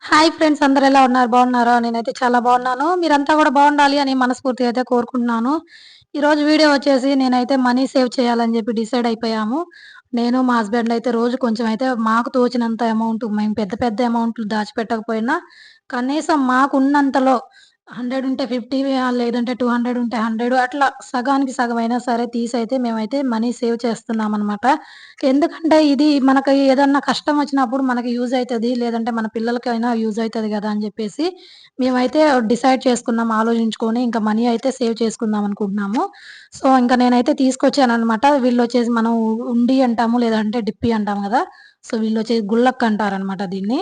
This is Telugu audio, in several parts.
హాయ్ ఫ్రెండ్స్, అందరూ ఎలా ఉన్నారు? బాగున్నారా? నేనైతే చాలా బాగున్నాను. మీరంతా కూడా బాగుండాలి అని మనస్ఫూర్తిగా అయితే కోరుకుంటున్నాను. ఈరోజు వీడియో వచ్చేసి నేనైతే మనీ సేవ్ చేయాలని చెప్పి డిసైడ్ అయిపోయాము. నేను, మా హస్బెండ్ అయితే రోజు కొంచెం అయితే మాకు తోచినంత అమౌంట్, మేము పెద్ద పెద్ద అమౌంట్లు దాచిపెట్టకపోయినా కనీసం మాకున్నంతలో 100 ఉంటే 50 లేదంటే 200 ఉంటే 100 అట్లా సగానికి సగమైనా సరే తీసైతే మేమైతే మనీ సేవ్ చేస్తున్నామనమాట. ఎందుకంటే ఇది మనకి ఏదన్నా కష్టం వచ్చినప్పుడు మనకి యూజ్ అయితది. లేదంటే మన పిల్లలకైనా యూజ్ అయితది గదా! అని జెప్పేసి మేమైతే డిసైడ్ చేసుకున్నాం ఆలోచించుకొని ఇంకా మనీ అయితే సేవ్ చేసుకుందాం అనుకుంటున్నాము. సో, ఇంక నేనైతే తీసుకొచ్చాననమాట. వీళ్ళొచ్చేసి మనం ఉండి అంటాము, లేదంటే డిప్పి అంటాం గదా! సో, వీళ్ళొచ్చేసి గుల్లక్ అంటారనమాట దీన్ని.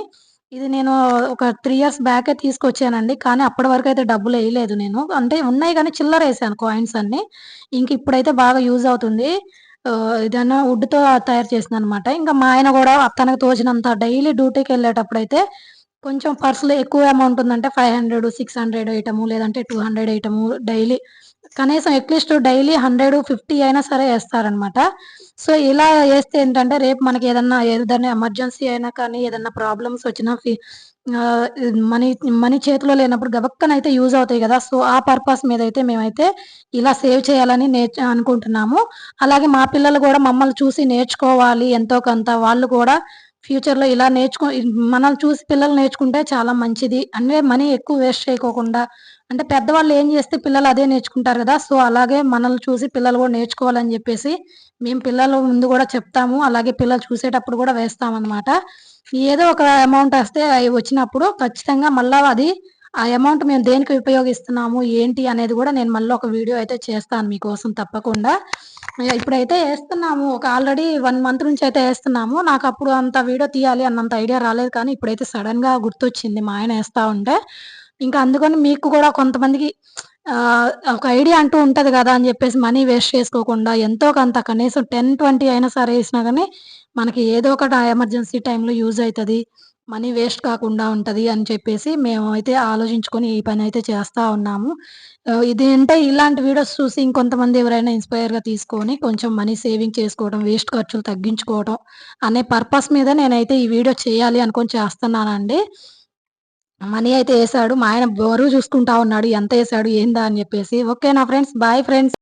ఇది నేను ఒక 3 ఇయర్స్ బ్యాకే తీసుకొచ్చానండి. కానీ అప్పటి వరకైతే డబ్బులెయలేదు నేను. అంటే ఉన్నాయి గానీ చిల్లరేసాను కాయిన్స్ అన్నీ. ఇంక ఇప్పుడైతే బాగా యూజ్ అవుతుంది. ఇదేనా వుడ్‌తో తయారు చేసిందనమాట. ఇంక మా ఆయన గూడా తనకు తోచినంత డైలీ డ్యూటీకెళ్ళేటప్పుడైతే కొంచెం పర్స్‌లో ఎక్కువ అమౌంట్ ఉందంటే 500, 600 ఎయటము, లేదంటే 200 ఎయటము డైలీ. కనీసం అట్‌లీస్ట్ డైలీ 100, 50 అయినా సరే ఏస్తారనమాట. సో, ఇలా ఏస్తే ఏంటంటే రేపు మనకేదన్నా ఎమర్జెన్సీ అయినా కానీ, ఏదన్నా ప్రాబ్లమ్స్ వచ్చినా ఆహ్, మనీ మనీ చేతిలో లేనప్పుడు గబక్కనైతే యూజ్ అవుతాయి గదా! సో, ఆ పర్పస్ మీదైతే మేమైతే ఇలా సేవ్ చేయాలని అనుకుంటున్నాము. అలాగే మా పిల్లలు గూడా మమ్మల్ని చూసి నేర్చుకోవాలి ఎంతో కొంత. వాళ్ళు కూడా ఫ్యూచర్‌లో ఇలా మనల్ని చూసి పిల్లలు నేర్చుకుంటే చాలా మంచిది. అంటే మనీ ఎక్కువ వేస్ట్ చేయకోకుండా అంటే పెద్దవాళ్ళు ఏం జేస్తే పిల్లలు అదే నేర్చుకుంటారు గదా! సో, అలాగే మనల్ని చూసి పిల్లలు గూడా నేర్చుకోవాలని జెప్పేసి మేము పిల్లల ముందు గూడా చెప్తాము. అలాగే పిల్లలు చూసేటప్పుడు గూడా వేస్తామనమాట. ఏదో ఒక అమౌంట్ వస్తే అయి వచ్చినప్పుడు ఖచ్చితంగా మళ్ళా అది ఆ అమౌంట్ మేము దేనికి ఉపయోగిస్తున్నాము, ఏంటి అనేది గూడా నేను మళ్ళీ ఒక వీడియో అయితే చేస్తాను మీకోసం తప్పకుండా. ఇప్పుడైతే ఏస్తున్నాము. ఒక ఆల్రెడీ 1 మంత్ నుంచయితే ఏస్తున్నాము. నాకప్పుడు అంత వీడియో తీయాలి అన్నంత ఐడియా రాలేదు కానీ, ఇప్పుడైతే సడెన్‌గా గుర్తొచ్చింది మా ఆయన ఏస్తా ఉంటే. ఇంకా అందుకని మీకు గూడా కొంతమందికి ఒక ఐడియా అంటూ ఉంటది గదా! అని జెప్పేసి మనీ వేస్ట్ చేసుకోకుండా ఎంతో కొంత కనీసం 10, 20 అయినా సరే ఏసినా గానీ, మనకి ఏదో ఒకటి ఎమర్జెన్సీ టైమ్‌లో యూజ్ అయితది. మనీ వేస్ట్ కాకుండా ఉంటది అని చెప్పేసి మేమైతే ఆలోచించుకొని ఈ పనైతే చేస్తా ఉన్నాము. ఇదేంటే ఇలాంటి వీడియోస్ చూసి ఇంకొంతమంది ఎవరైనా ఇన్‌స్పైర్‌గా తీసుకొని కొంచెం మనీ సేవింగ్ చేసుకోవడం, వేస్ట్ ఖర్చులు తగ్గించుకోవడం అనే పర్పస్ మీద నేనైతే ఈ వీడియో చేయాలి అనుకోని చేస్తున్నానండి. మనీ అయితే ఏసాడు. మా ఆయన బరువు చూసుకుంటా ఉన్నాడు. ఎంతేసాడు, ఏందా అని జెప్పేసి. ఓకేనా ఫ్రెండ్స్. Bye friends.